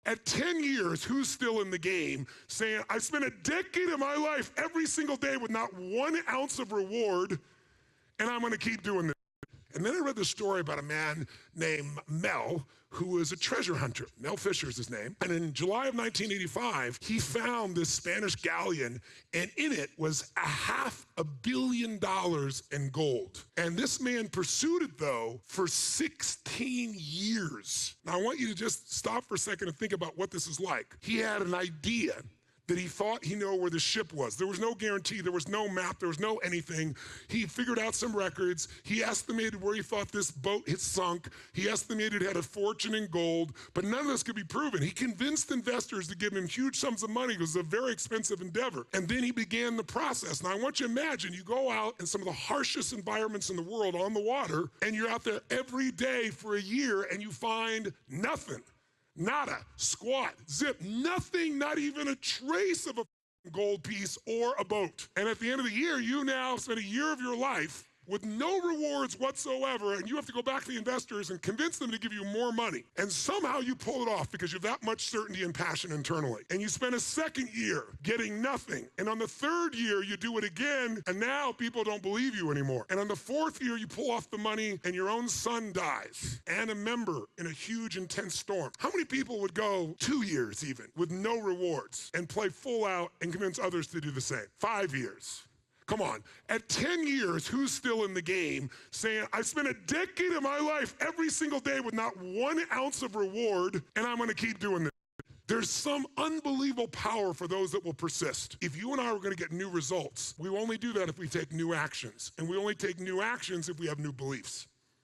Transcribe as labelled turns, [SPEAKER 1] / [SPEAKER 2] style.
[SPEAKER 1] At 10 years, who's still in the game saying, I spent a decade of my life every single day with not 1 ounce of reward, and I'm gonna keep doing this? And then I read the story about a man named Mel, who was a treasure hunter. Mel Fisher is his name. And in July of 1985, he found this Spanish galleon, and in it was $500 million in gold. And this man pursued it, though, for 16 years. Now, I want you to just stop for a second and think about what this is like. He had an idea that he thought he knew where the ship was. There was no guarantee, there was no map, there was no anything. He figured out some records. He estimated where he thought this boat had sunk. He estimated it had a fortune in gold, but none of this could be proven. He convinced investors to give him huge sums of money because it was a very expensive endeavor. And then he began the process. Now I want you to imagine you go out in some of the harshest environments in the world on the water, and you're out there every day for a year and you find nothing. Nada, squat, zip, nothing, not even a trace of a gold piece or a boat. And at the end of the year, you now spend a year of your life with no rewards whatsoever, and you have to go back to the investors and convince them to give you more money. And somehow you pull it off because you have that much certainty and passion internally. And you spend a second year getting nothing. And on the third year, you do it again, and now people don't believe you anymore. And on the fourth year, you pull off the money, and your own son dies, and a member in a huge, intense storm. How many people would go 2 years even with no rewards and play full out and convince others to do the same? 5 years. Come on, at 10 years, who's still in the game saying, I spent a decade of my life every single day with not 1 ounce of reward, and I'm gonna keep doing this? There's some unbelievable power for those that will persist. If you and I are gonna get new results, we only do that if we take new actions. And we only take new actions if we have new beliefs.